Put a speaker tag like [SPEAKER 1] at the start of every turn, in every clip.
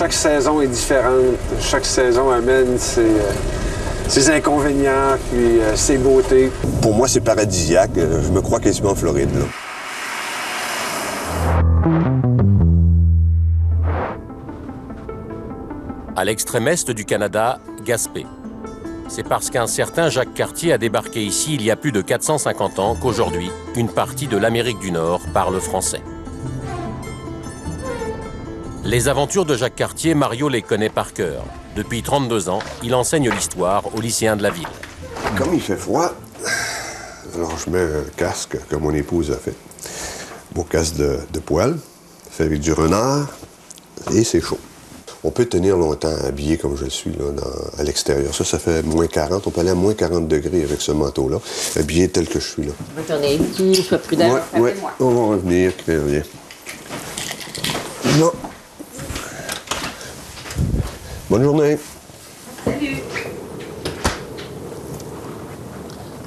[SPEAKER 1] chaque saison est différente. Chaque saison amène ses inconvénients, puis ses beautés.
[SPEAKER 2] Pour moi, c'est paradisiaque. Je me crois quasiment en Floride, là.
[SPEAKER 3] À l'extrême est du Canada, Gaspé. C'est parce qu'un certain Jacques Cartier a débarqué ici il y a plus de 450 ans qu'aujourd'hui, une partie de l'Amérique du Nord parle français. Les aventures de Jacques Cartier, Mario les connaît par cœur. Depuis 32 ans, il enseigne l'histoire aux lycéens de la ville.
[SPEAKER 2] Comme il fait froid, alors je mets un casque que mon épouse a fait. Beau casque de poil, fait avec du renard, et c'est chaud. On peut tenir longtemps habillé comme je suis là, à l'extérieur. Ça fait moins 40. On peut aller à moins 40 degrés avec ce manteau-là, habillé tel que je suis là.
[SPEAKER 4] Retournez ici, sois prudent.
[SPEAKER 2] Oui, on va revenir. Viens. Non. Bonne journée.
[SPEAKER 4] Salut.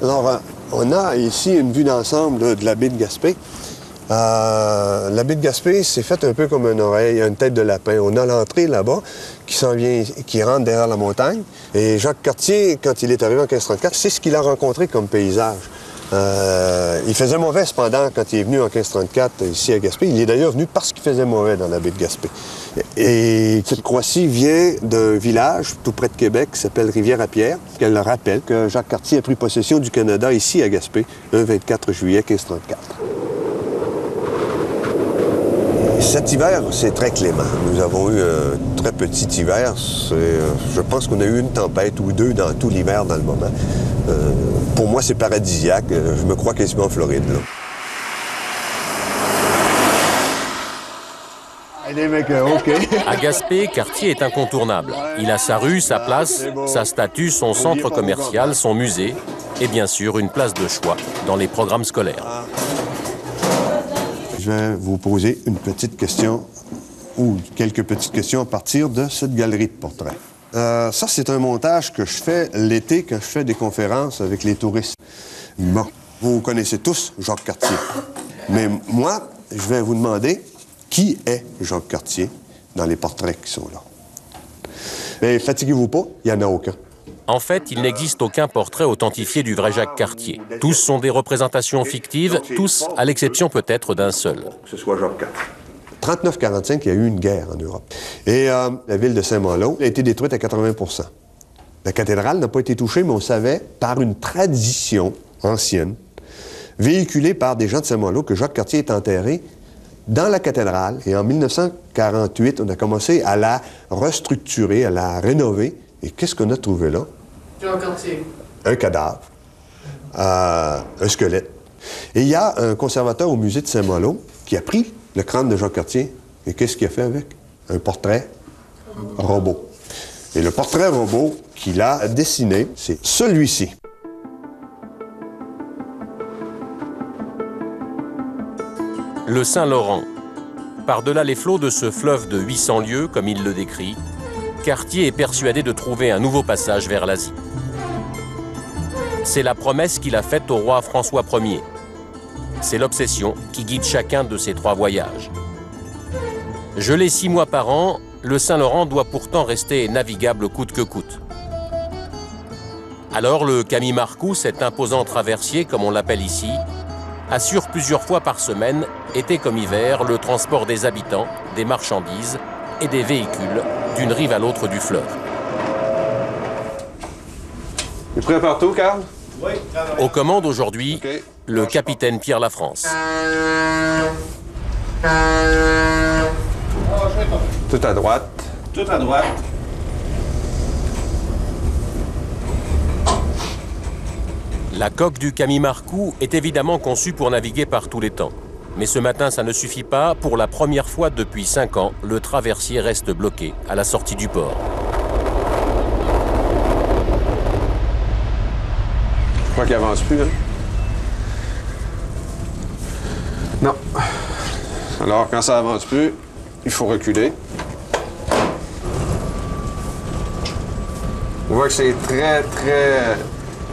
[SPEAKER 2] Alors, on a ici une vue d'ensemble de la baie de Gaspé. La baie de Gaspé, c'est fait un peu comme une oreille, une tête de lapin. On a l'entrée là-bas qui rentre derrière la montagne. Et Jacques Cartier, quand il est arrivé en 1534, c'est ce qu'il a rencontré comme paysage. Il faisait mauvais, cependant, quand il est venu en 1534 ici à Gaspé. Il est d'ailleurs venu parce qu'il faisait mauvais dans la baie de Gaspé. Et cette croix-ci vient d'un village tout près de Québec qui s'appelle Rivière-à-Pierre. Elle rappelle que Jacques Cartier a pris possession du Canada ici à Gaspé le 24 juillet 1534. Cet hiver, c'est très clément. Nous avons eu un très petit hiver. Je pense qu'on a eu une tempête ou deux dans tout l'hiver dans le moment. Pour moi, c'est paradisiaque. Je me crois quasiment en Floride, là. Allez, mec, OK.
[SPEAKER 3] À Gaspé, Cartier est incontournable. Il a sa rue, sa place, sa statue, son centre commercial, son musée et bien sûr une place de choix dans les programmes scolaires.
[SPEAKER 2] Je vais vous poser une petite question ou quelques petites questions à partir de cette galerie de portraits. Ça, c'est un montage que je fais l'été quand je fais des conférences avec les touristes. Bon, vous connaissez tous Jacques Cartier. Mais moi, je vais vous demander qui est Jacques Cartier dans les portraits qui sont là. Mais fatiguez-vous pas, il n'y en a aucun.
[SPEAKER 3] En fait, il n'existe aucun portrait authentifié du vrai Jacques Cartier. Tous sont des représentations fictives, tous à l'exception peut-être d'un seul.
[SPEAKER 2] Que ce soit Jacques Cartier. 39-45, il y a eu une guerre en Europe. Et la ville de Saint-Malo a été détruite à 80 %. La cathédrale n'a pas été touchée, mais on savait, par une tradition ancienne, véhiculée par des gens de Saint-Malo, que Jacques Cartier est enterré dans la cathédrale. Et en 1948, on a commencé à la restructurer, à la rénover. Et qu'est-ce qu'on a trouvé là?
[SPEAKER 5] Jacques Cartier.
[SPEAKER 2] Un cadavre, un squelette. Et il y a un conservateur au musée de Saint-Malo qui a pris le crâne de Jacques Cartier. Et qu'est-ce qu'il a fait avec? Un portrait robot. Et le portrait robot qu'il a dessiné, c'est celui-ci.
[SPEAKER 3] Le Saint-Laurent. Par-delà les flots de ce fleuve de 800 lieues, comme il le décrit, Cartier est persuadé de trouver un nouveau passage vers l'Asie. C'est la promesse qu'il a faite au roi François Ier. C'est l'obsession qui guide chacun de ses 3 voyages. Gelé 6 mois par an, le Saint-Laurent doit pourtant rester navigable coûte que coûte. Alors le Camille Marcoux, cet imposant traversier, comme on l'appelle ici, assure plusieurs fois par semaine, été comme hiver, le transport des habitants, des marchandises et des véhicules d'une rive à l'autre du fleuve.
[SPEAKER 1] Tu es prêt partout, Carl?
[SPEAKER 5] Oui,
[SPEAKER 3] Aux commandes aujourd'hui, le capitaine Pierre Lafrance.
[SPEAKER 1] Tout à droite.
[SPEAKER 5] Tout à droite.
[SPEAKER 3] La coque du Camille Marcoux est évidemment conçue pour naviguer par tous les temps. Mais ce matin, ça ne suffit pas. Pour la première fois depuis 5 ans, le traversier reste bloqué à la sortie du port.
[SPEAKER 1] Je crois qu'il avance plus, hein? Non. Alors, quand ça avance plus, il faut reculer. On voit que c'est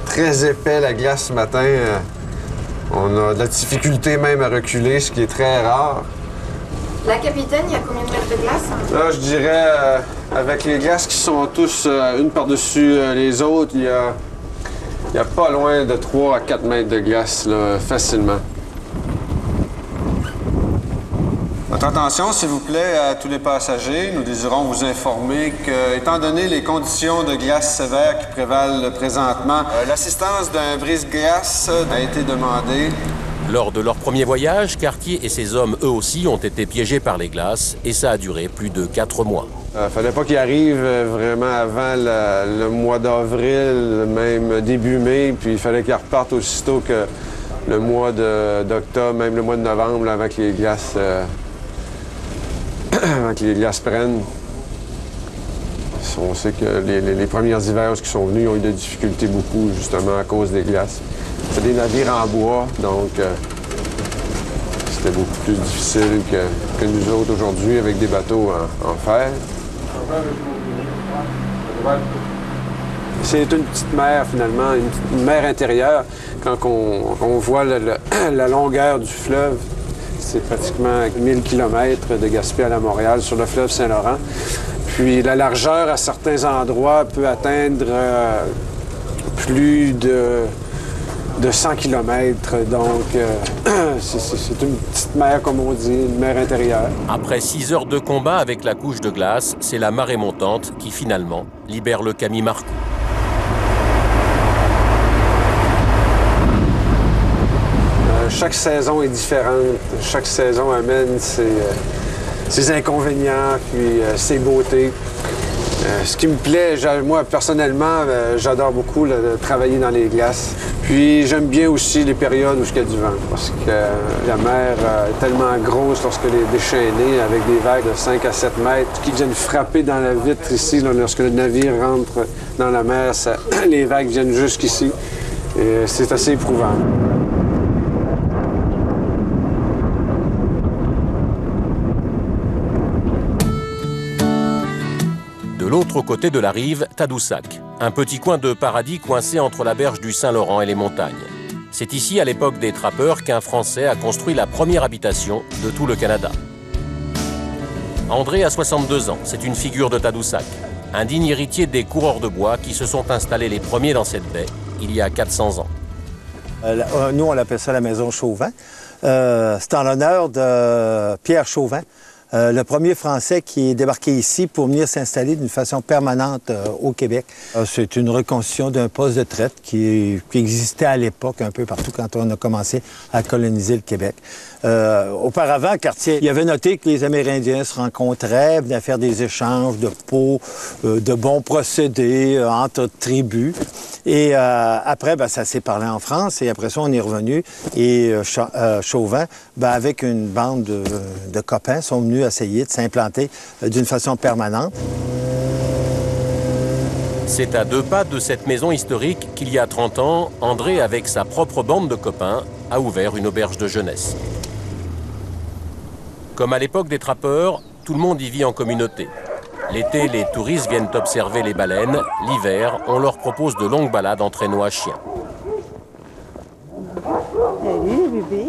[SPEAKER 1] très épais, la glace, ce matin. On a de la difficulté même à reculer, ce qui est très rare.
[SPEAKER 6] La capitaine, il y a combien de mètres de glace?
[SPEAKER 1] Là, je dirais, avec les glaces qui sont tous une par-dessus les autres, il y a pas loin de 3 à 4 mètres de glace, là, facilement. Votre attention, s'il vous plaît, à tous les passagers. Nous désirons vous informer que, étant donné les conditions de glace sévères qui prévalent présentement, l'assistance d'un brise-glace a été demandée.
[SPEAKER 3] Lors de leur premier voyage, Cartier et ses hommes, eux aussi, ont été piégés par les glaces et ça a duré plus de 4 mois.
[SPEAKER 1] Fallait pas qu'ils arrivent vraiment avant le mois d'avril, même début mai, puis il fallait qu'ils repartent aussitôt que le mois d'octobre, même le mois de novembre, là, avant que les glaces, prennent. On sait que les premiers hivers qui sont venus ont eu des difficultés beaucoup, justement, à cause des glaces. C'est des navires en bois, donc c'était beaucoup plus difficile que nous autres aujourd'hui avec des bateaux en fer. C'est une petite mer, finalement, une mer intérieure. Quand on voit la longueur du fleuve, c'est pratiquement 1000 km de Gaspé à la Montréal sur le fleuve Saint-Laurent. Puis la largeur, à certains endroits, peut atteindre plus de 100 km. Donc, c'est une petite mer, comme on dit, une mer intérieure.
[SPEAKER 3] Après 6 heures de combat avec la couche de glace, c'est la marée montante qui, finalement, libère le Camille Marcou.
[SPEAKER 1] Chaque saison est différente. Chaque saison amène ses inconvénients, puis ses beautés. Ce qui me plaît, moi, personnellement, j'adore beaucoup de travailler dans les glaces. Puis j'aime bien aussi les périodes où il y a du vent, parce que la mer est tellement grosse lorsqu'elle est déchaînée, avec des vagues de 5 à 7 mètres qui viennent frapper dans la vitre ici. Là, lorsque le navire rentre dans la mer, les vagues viennent jusqu'ici. Et c'est assez éprouvant.
[SPEAKER 3] De l'autre côté de la rive, Tadoussac, un petit coin de paradis coincé entre la berge du Saint-Laurent et les montagnes. C'est ici, à l'époque des trappeurs, qu'un Français a construit la première habitation de tout le Canada. André a 62 ans, c'est une figure de Tadoussac, un digne héritier des coureurs de bois qui se sont installés les premiers dans cette baie il y a 400 ans.
[SPEAKER 7] Nous, on appelle ça la maison Chauvin. C'est en l'honneur de Pierre Chauvin, le premier Français qui est débarqué ici pour venir s'installer d'une façon permanente au Québec. C'est une reconstitution d'un poste de traite qui existait à l'époque un peu partout quand on a commencé à coloniser le Québec. Auparavant, Cartier, il avait noté que les Amérindiens se rencontraient, venaient faire des échanges de peaux, de bons procédés entre tribus. Et après, ça s'est parlé en France et après ça, on est revenu. Et Chauvin, avec une bande de copains, sont venus essayer de s'implanter d'une façon permanente.
[SPEAKER 3] C'est à 2 pas de cette maison historique qu'il y a 30 ans, André, avec sa propre bande de copains, a ouvert une auberge de jeunesse. Comme à l'époque des trappeurs, tout le monde y vit en communauté. L'été, les touristes viennent observer les baleines. L'hiver, on leur propose de longues balades en traîneau à chien.
[SPEAKER 4] Salut, bébé.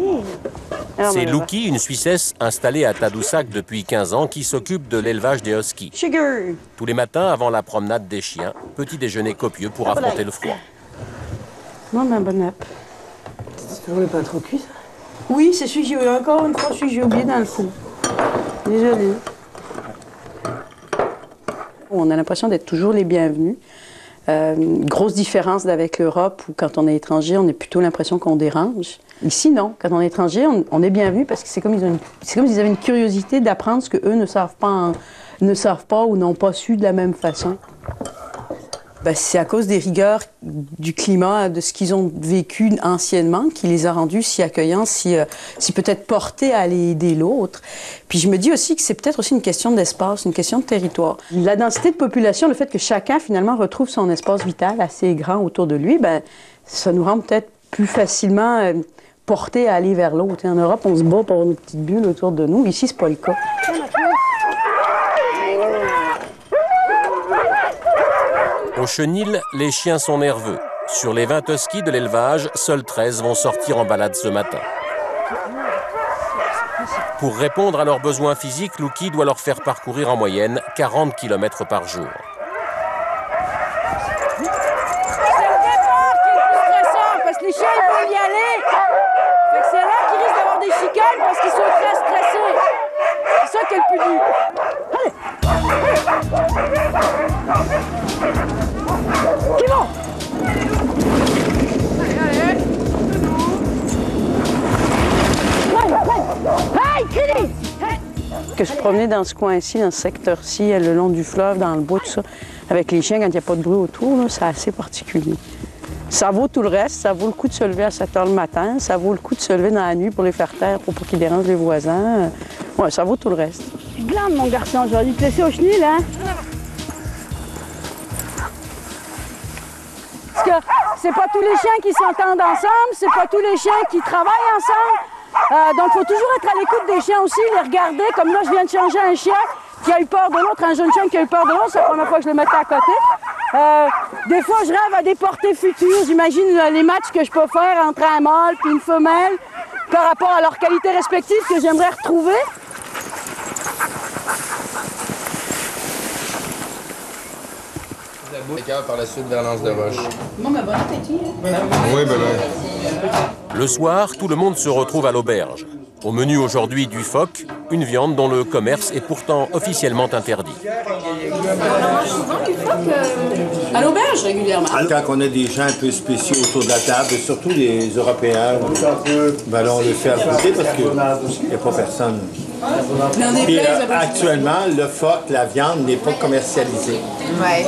[SPEAKER 3] C'est Luki, une Suissesse installée à Tadoussac depuis 15 ans, qui s'occupe de l'élevage des huskies.
[SPEAKER 4] Sugar.
[SPEAKER 3] Tous les matins, avant la promenade des chiens, petit déjeuner copieux pour affronter le froid.
[SPEAKER 4] Non, ma bonne app.
[SPEAKER 8] C'est toujours pas trop cuit, ça?
[SPEAKER 4] Oui, c'est celui que j'ai encore une fois, celui que j'ai oublié dans le four. Désolée. On a l'impression d'être toujours les bienvenus. Grosse différence d'avec l'Europe où quand on est étranger, on a plutôt l'impression qu'on dérange. Ici, non. Quand on est étranger, on est bienvenu parce que c'est comme s'ils avaient une curiosité d'apprendre ce qu'eux ne savent pas ou n'ont pas su de la même façon. C'est à cause des rigueurs du climat, de ce qu'ils ont vécu anciennement, qui les a rendus si accueillants, si peut-être portés à aller aider l'autre. Puis je me dis aussi que c'est peut-être aussi une question d'espace, une question de territoire. La densité de population, le fait que chacun finalement retrouve son espace vital assez grand autour de lui, ça nous rend peut-être plus facilement portés à aller vers l'autre. En Europe, on se bat pour une petite bulle autour de nous. Ici, c'est pas le cas.
[SPEAKER 3] Au chenil, les chiens sont nerveux. Sur les 20 huskies de l'élevage, seuls 13 vont sortir en balade ce matin. Pour répondre à leurs besoins physiques, Lucky doit leur faire parcourir en moyenne 40 km par jour.
[SPEAKER 4] Parce que les chiens, ils veulent y aller. Fait que c'est là qu'ils risquent d'avoir des chicanes parce qu'ils sont très stressés. C'est ça qui est le plus dur. Allez! Qui vont? Allez! Hey, crie! Que se promener dans ce coin-ci, dans ce secteur-ci, le long du fleuve, dans le bois, tout ça, avec les chiens, quand il n'y a pas de bruit autour, c'est assez particulier. Ça vaut tout le reste, ça vaut le coup de se lever à 7 h le matin, ça vaut le coup de se lever dans la nuit pour les faire taire, pour pas qu'ils dérangent les voisins. Ouais, ça vaut tout le reste. Tu te glandes, mon garçon, j'aurais dû te laisser au chenil, hein? Parce que c'est pas tous les chiens qui s'entendent ensemble, c'est pas tous les chiens qui travaillent ensemble. Donc, il faut toujours être à l'écoute des chiens aussi, les regarder. Comme là, je viens de changer un chien qui a eu peur de l'autre, un jeune chien qui a eu peur de l'autre, c'est la première fois que je le mettais à côté. Des fois, je rêve à des portées futures. J'imagine les matchs que je peux faire entre un mâle et une femelle par rapport à leurs qualités respectives que j'aimerais retrouver.
[SPEAKER 5] Par la suite vers l'Anse de Roche.
[SPEAKER 4] Bon, ben, bon appétit.
[SPEAKER 5] Oui, ben.
[SPEAKER 3] Le soir, tout le monde se retrouve à l'auberge. Au menu aujourd'hui du phoque, une viande dont le commerce est pourtant officiellement interdit.
[SPEAKER 4] On mange souvent du phoque à l'auberge régulièrement.
[SPEAKER 7] Quand on a des gens un peu spéciaux autour de la table, et surtout les Européens, ben on les fait à goûter parce qu'il n'y a pas personne. Puis, actuellement, le phoque, la viande n'est pas commercialisée.
[SPEAKER 6] Ouais.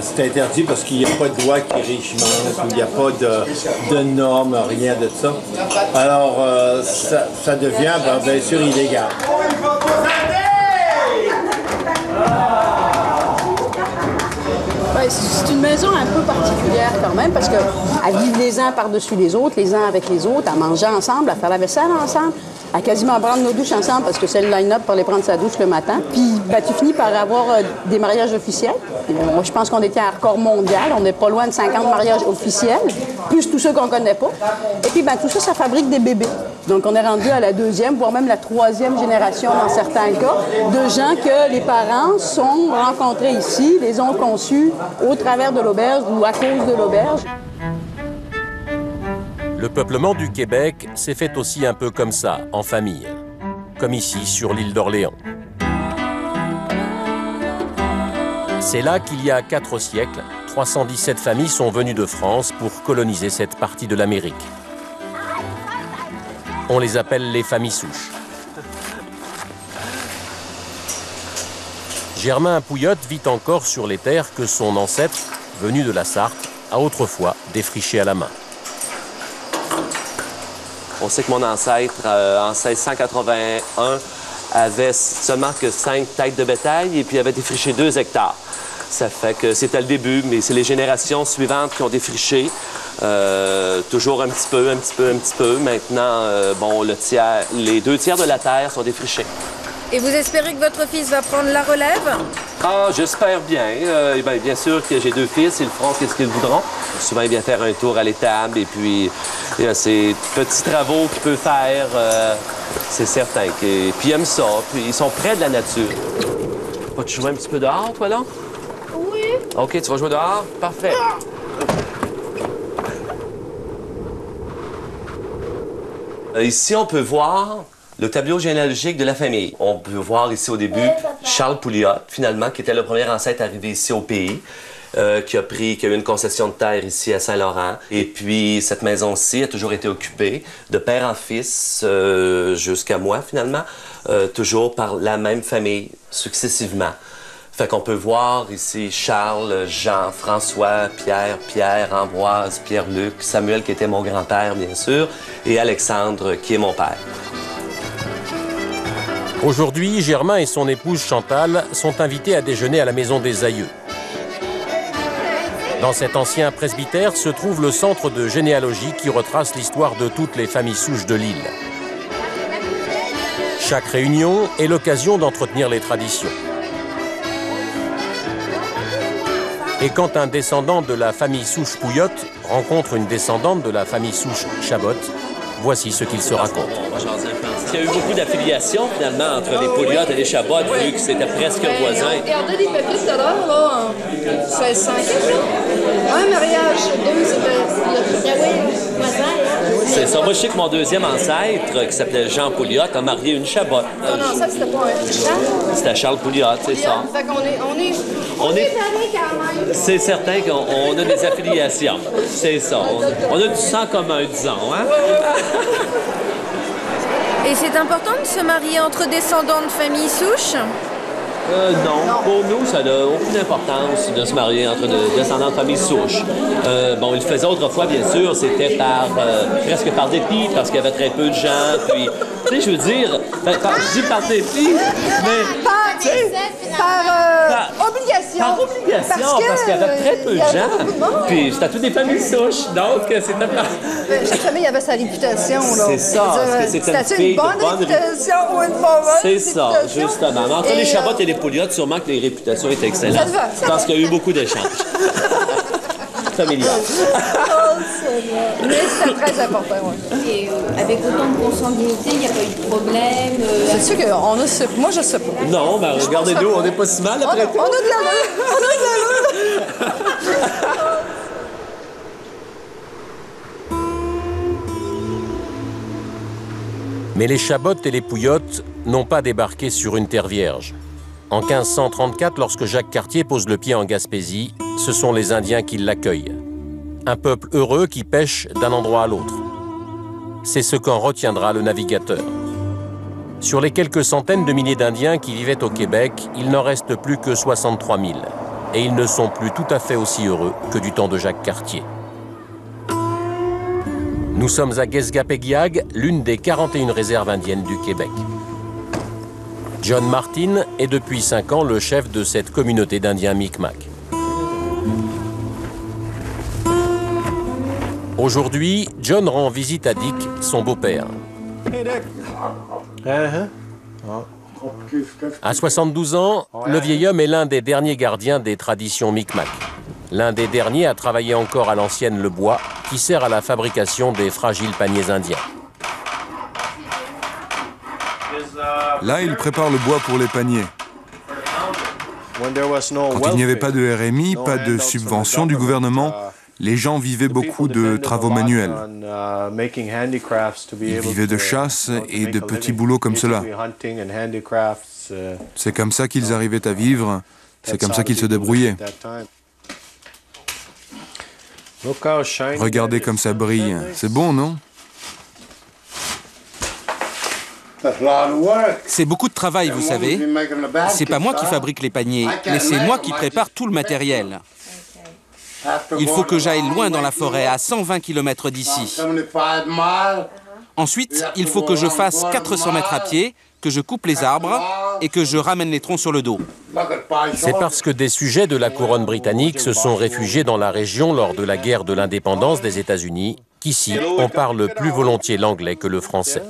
[SPEAKER 7] C'est interdit parce qu'il n'y a pas de loi qui régimente, il n'y a pas de normes, rien de ça. Alors, ça devient bien sûr illégal.
[SPEAKER 4] Ouais, c'est une maison un peu particulière quand même parce qu'elles vivent les uns par-dessus les autres, les uns avec les autres, à manger ensemble, à faire la vaisselle ensemble, à quasiment prendre nos douches ensemble parce que c'est le line-up pour aller prendre sa douche le matin. Puis ben, tu finis par avoir des mariages officiels. Moi, je pense qu'on était à un record mondial. On n'est pas loin de 50 mariages officiels, plus tous ceux qu'on ne connaît pas. Et puis ben, tout ça, ça fabrique des bébés. Donc on est rendu à la 2e, voire même la 3e génération dans certains cas, de gens que les parents sont rencontrés ici, les ont conçus au travers de l'auberge ou à cause de l'auberge.
[SPEAKER 3] Le peuplement du Québec s'est fait aussi un peu comme ça, en famille. Comme ici, sur l'île d'Orléans. C'est là qu'il y a 4 siècles, 317 familles sont venues de France pour coloniser cette partie de l'Amérique. On les appelle les familles souches. Germain Pouillotte vit encore sur les terres que son ancêtre, venu de la Sarthe, a autrefois défrichées à la main.
[SPEAKER 9] On sait que mon ancêtre, en 1681, avait seulement que 5 têtes de bétail et puis avait défriché 2 hectares. Ça fait que c'était le début, mais c'est les générations suivantes qui ont défriché. Toujours un petit peu, un petit peu, un petit peu. Maintenant, bon, les 2 tiers de la terre sont défrichés.
[SPEAKER 6] Et vous espérez que votre fils va prendre la relève?
[SPEAKER 9] Ah, j'espère bien. Bien sûr que j'ai 2 fils, ils feront ce qu'ils voudront. Souvent, il vient faire un tour à l'étable et puis il y a ces petits travaux qu'il peut faire. C'est certain. Puis ils aiment ça, puis ils sont près de la nature. Vas-tu jouer un petit peu dehors, toi, là?
[SPEAKER 6] Oui.
[SPEAKER 9] OK, tu vas jouer dehors? Parfait. Ici, on peut voir le tableau généalogique de la famille. On peut voir ici au début Charles Pouliot, finalement, qui était le premier ancêtre arrivé ici au pays, qui a eu une concession de terre ici à Saint-Laurent. Et puis, cette maison-ci a toujours été occupée de père en fils jusqu'à moi, finalement, toujours par la même famille, successivement. Fait qu'on peut voir ici Charles, Jean, François, Pierre, Ambroise, Pierre-Luc, Samuel, qui était mon grand-père, bien sûr, et Alexandre, qui est mon père.
[SPEAKER 3] Aujourd'hui, Germain et son épouse Chantal sont invités à déjeuner à la maison des aïeux. Dans cet ancien presbytère se trouve le centre de généalogie qui retrace l'histoire de toutes les familles souches de l'île. Chaque réunion est l'occasion d'entretenir les traditions. Et quand un descendant de la famille souche Pouillotte rencontre une descendante de la famille souche Chabot, voici ce qu'il se raconte.
[SPEAKER 9] On va jaser un peu ensemble. qu'il y a eu beaucoup d'affiliations, finalement, entre les Pouliot et les Chabot, vu que c'était presque voisins.
[SPEAKER 6] Regardez les papiers tout à l'heure, là, en 1600, un mariage, deux, c'était...
[SPEAKER 9] C'est ça. Moi, je sais que mon deuxième ancêtre, qui s'appelait Jean Pouliot, a marié une Chabot.
[SPEAKER 6] Ton ancêtre, c'était pas un Charles?
[SPEAKER 9] C'était Charles Pouliot, c'est ça.
[SPEAKER 6] Fait qu'on est pareil quand même.
[SPEAKER 9] C'est certain qu'on a des affiliations. C'est ça. On a du sang commun, disons. Hein?
[SPEAKER 6] Et c'est important de se marier entre descendants de familles souches?
[SPEAKER 9] Non, pour nous, ça n'a aucune importance de se marier entre descendants de familles souches. Bon, ils le faisaient autrefois, bien sûr, c'était presque par dépit, parce qu'il y avait très peu de gens, puis, tu sais, je veux dire, je dis par dépit, mais...
[SPEAKER 6] Par obligation.
[SPEAKER 9] Par obligation, parce qu'il y avait très peu de gens, puis c'était toutes des familles souches, donc c'était pas...
[SPEAKER 6] Chaque famille avait sa réputation, là.
[SPEAKER 9] C'est ça, c'était
[SPEAKER 6] une bonne réputation ou une mauvaise
[SPEAKER 9] C'est ça, justement. Mais entre les Chabot et les Pouliot, sûrement que les réputations étaient excellentes. Parce qu'il y a eu beaucoup d'échanges. Familial.
[SPEAKER 6] Mais c'est très important, oui.
[SPEAKER 10] Et avec autant de consanguinité, il n'y a pas eu de problème?
[SPEAKER 6] C'est sûr qu'on a... Moi, je sais pas.
[SPEAKER 9] Non, mais regardez-nous, on n'est pas si mal après tout.
[SPEAKER 6] On a de l'allure! On a de l'allure!
[SPEAKER 3] Mais les Chabot et les Pouliot n'ont pas débarqué sur une terre vierge. En 1534, lorsque Jacques Cartier pose le pied en Gaspésie, ce sont les Indiens qui l'accueillent. Un peuple heureux qui pêche d'un endroit à l'autre. C'est ce qu'en retiendra le navigateur. Sur les quelques centaines de milliers d'Indiens qui vivaient au Québec, il n'en reste plus que 63 000. Et ils ne sont plus tout à fait aussi heureux que du temps de Jacques Cartier. Nous sommes à Guesgapeguiag, l'une des 41 réserves indiennes du Québec. John Martin est depuis 5 ans le chef de cette communauté d'Indiens Micmac. Aujourd'hui, John rend visite à Dick, son beau-père. À 72 ans, le vieil homme est l'un des derniers gardiens des traditions Micmac. L'un des derniers à travailler encore à l'ancienne le bois, qui sert à la fabrication des fragiles paniers indiens.
[SPEAKER 5] Là, il prépare le bois pour les paniers. Quand il n'y avait pas de RMI, pas de subvention du gouvernement, les gens vivaient beaucoup de travaux manuels. Ils vivaient de chasse et de petits boulots comme cela. C'est comme ça qu'ils arrivaient à vivre, c'est comme ça qu'ils se débrouillaient. Regardez comme ça brille. C'est bon, non?
[SPEAKER 11] C'est beaucoup de travail, vous savez. C'est pas moi qui fabrique les paniers, mais c'est moi qui prépare tout le matériel. Il faut que j'aille loin dans la forêt, à 120 km d'ici. Ensuite, il faut que je fasse 400 mètres à pied, que je coupe les arbres et que je ramène les troncs sur le dos.
[SPEAKER 3] C'est parce que des sujets de la couronne britannique se sont réfugiés dans la région lors de la guerre de l'indépendance des États-Unis qu'ici, on parle plus volontiers l'anglais que le français.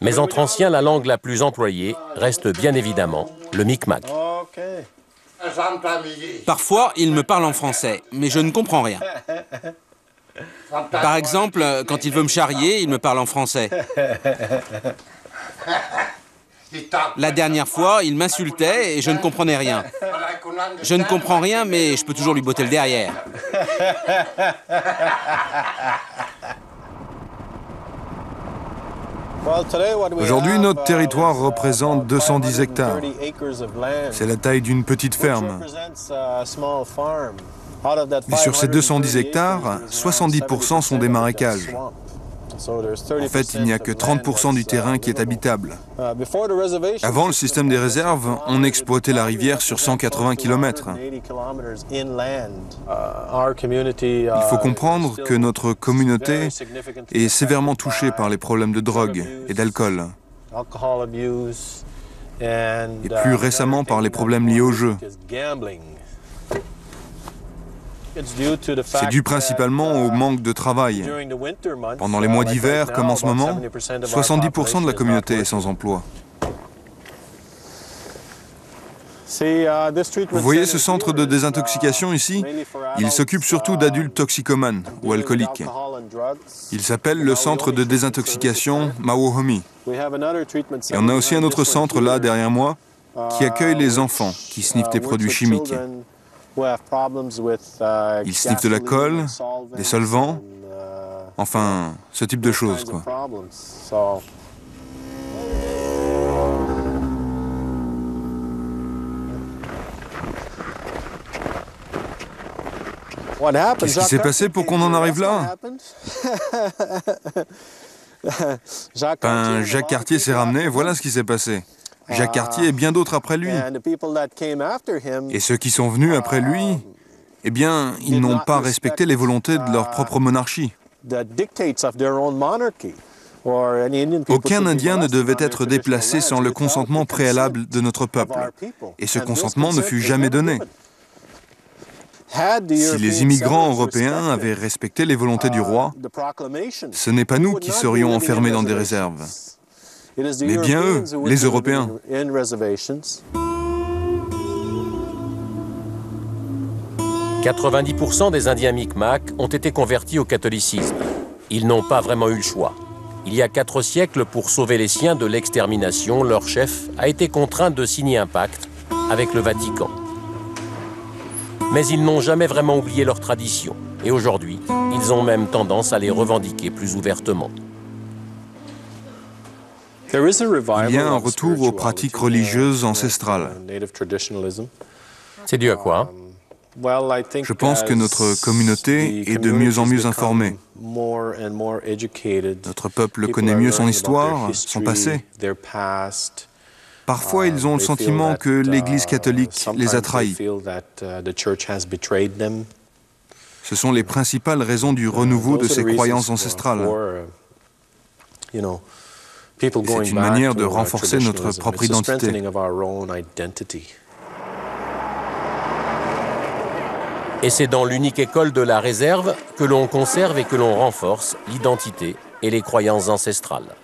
[SPEAKER 3] Mais entre anciens, la langue la plus employée reste bien évidemment le Micmac.
[SPEAKER 11] Parfois, il me parle en français, mais je ne comprends rien. Par exemple, quand il veut me charrier, il me parle en français. La dernière fois, il m'insultait et je ne comprenais rien. Je ne comprends rien, mais je peux toujours lui botter le derrière.
[SPEAKER 5] Aujourd'hui, notre territoire représente 210 hectares. C'est la taille d'une petite ferme. Mais sur ces 210 hectares, 70% sont des marécages. En fait, il n'y a que 30% du terrain qui est habitable. Avant le système des réserves, on exploitait la rivière sur 180 km. Il faut comprendre que notre communauté est sévèrement touchée par les problèmes de drogue et d'alcool. Et plus récemment par les problèmes liés au jeu. C'est dû principalement au manque de travail. Pendant les mois d'hiver, comme en ce moment, 70% de la communauté est sans emploi. Vous voyez ce centre de désintoxication ici? Il s'occupe surtout d'adultes toxicomanes ou alcooliques. Il s'appelle le centre de désintoxication Mawohomi. Et on a aussi un autre centre là, derrière moi, qui accueille les enfants qui sniffent des produits chimiques. Ils sniffent de l'alcool, des solvants, enfin, ce type de choses, quoi. Qu'est-ce qui s'est passé pour qu'on en arrive là? Jacques Cartier s'est ramené, voilà ce qui s'est passé. Jacques Cartier et bien d'autres après lui. Et ceux qui sont venus après lui, eh bien, ils n'ont pas respecté les volontés de leur propre monarchie. Aucun Indien ne devait être déplacé sans le consentement préalable de notre peuple. Et ce consentement ne fut jamais donné. Si les immigrants européens avaient respecté les volontés du roi, ce n'est pas nous qui serions enfermés dans des réserves, mais bien eux, les Européens.
[SPEAKER 3] 90% des Indiens Micmac ont été convertis au catholicisme. Ils n'ont pas vraiment eu le choix. Il y a 4 siècles, pour sauver les siens de l'extermination, leur chef a été contraint de signer un pacte avec le Vatican. Mais ils n'ont jamais vraiment oublié leurs traditions. Et aujourd'hui, ils ont même tendance à les revendiquer plus ouvertement.
[SPEAKER 5] Il y a un retour aux pratiques religieuses ancestrales.
[SPEAKER 3] C'est dû à quoi?
[SPEAKER 5] Je pense que notre communauté est de mieux en mieux informée. Notre peuple connaît mieux son histoire, son passé. Parfois, ils ont le sentiment que l'Église catholique les a trahis. Ce sont les principales raisons du renouveau de ces croyances ancestrales. C'est une manière de renforcer notre propre identité.
[SPEAKER 3] Et c'est dans l'unique école de la réserve que l'on conserve et que l'on renforce l'identité et les croyances ancestrales.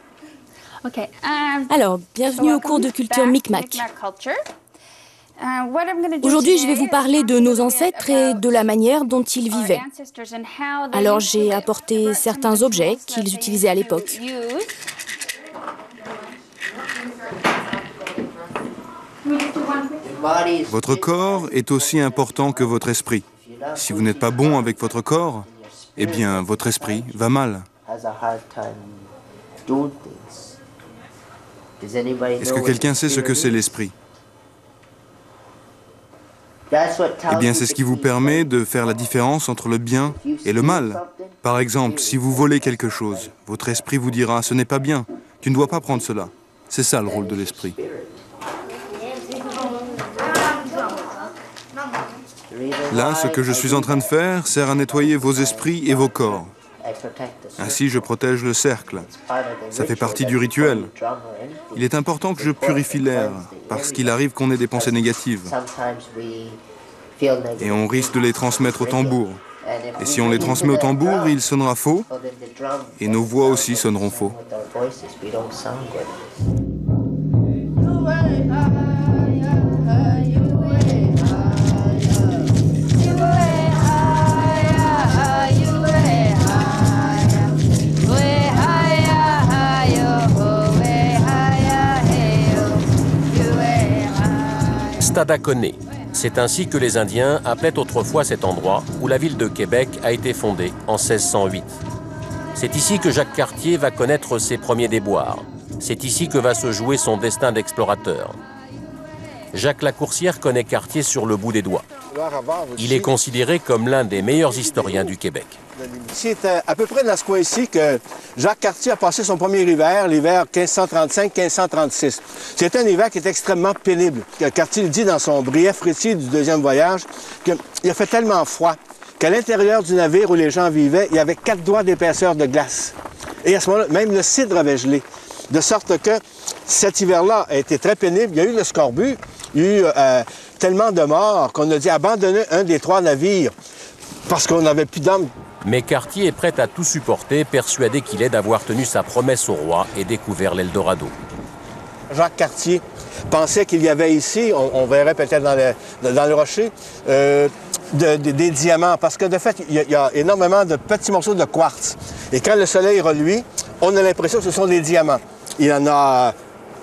[SPEAKER 12] Alors, bienvenue au cours de culture Micmac. Aujourd'hui, je vais vous parler de nos ancêtres et de la manière dont ils vivaient. Alors, j'ai apporté certains objets qu'ils utilisaient à l'époque.
[SPEAKER 5] Votre corps est aussi important que votre esprit. Si vous n'êtes pas bon avec votre corps, eh bien, votre esprit va mal. Est-ce que quelqu'un sait ce que c'est l'esprit? Eh bien, c'est ce qui vous permet de faire la différence entre le bien et le mal. Par exemple, si vous volez quelque chose, votre esprit vous dira « ce n'est pas bien, tu ne dois pas prendre cela ». C'est ça le rôle de l'esprit. Là, ce que je suis en train de faire sert à nettoyer vos esprits et vos corps. Ainsi, je protège le cercle. Ça fait partie du rituel. Il est important que je purifie l'air, parce qu'il arrive qu'on ait des pensées négatives. Et on risque de les transmettre au tambour. Et si on les transmet au tambour, il sonnera faux, et nos voix aussi sonneront faux.
[SPEAKER 3] Stadacone. C'est ainsi que les Indiens appelaient autrefois cet endroit où la ville de Québec a été fondée en 1608. C'est ici que Jacques Cartier va connaître ses premiers déboires. C'est ici que va se jouer son destin d'explorateur. Jacques Lacourcière connaît Cartier sur le bout des doigts. Il est considéré comme l'un des meilleurs historiens du Québec.
[SPEAKER 7] C'est à peu près dans ce coin-ci que Jacques Cartier a passé son premier hiver, l'hiver 1535-1536. C'est un hiver qui est extrêmement pénible. Cartier dit dans son brief récit du deuxième voyage qu'il a fait tellement froid qu'à l'intérieur du navire où les gens vivaient, il y avait 4 doigts d'épaisseur de glace. Et à ce moment-là, même le cidre avait gelé. De sorte que cet hiver-là a été très pénible. Il y a eu le scorbut, il y a eu tellement de morts qu'on a dû abandonner un des 3 navires parce qu'on n'avait plus d'hommes.
[SPEAKER 3] Mais Cartier est prêt à tout supporter, persuadé qu'il est d'avoir tenu sa promesse au roi et découvert l'Eldorado.
[SPEAKER 7] Jacques Cartier pensaient qu'il y avait ici, on verrait peut-être dans le rocher, des diamants. Parce que de fait, il y a énormément de petits morceaux de quartz. Et quand le soleil reluit, on a l'impression que ce sont des diamants. Il en a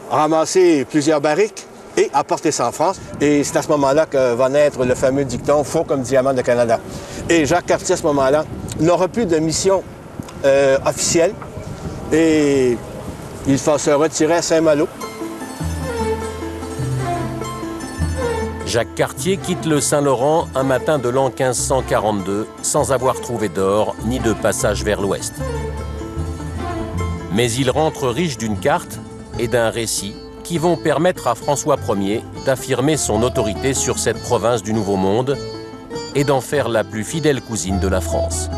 [SPEAKER 7] ramassé plusieurs barriques et apporté ça en France. Et c'est à ce moment-là que va naître le fameux dicton « Faux comme diamant de Canada ». Et Jacques Cartier, à ce moment-là, n'aura plus de mission officielle et il va se retirer à Saint-Malo.
[SPEAKER 3] Jacques Cartier quitte le Saint-Laurent un matin de l'an 1542 sans avoir trouvé d'or ni de passage vers l'ouest. Mais il rentre riche d'une carte et d'un récit qui vont permettre à François Ier d'affirmer son autorité sur cette province du Nouveau Monde et d'en faire la plus fidèle cousine de la France.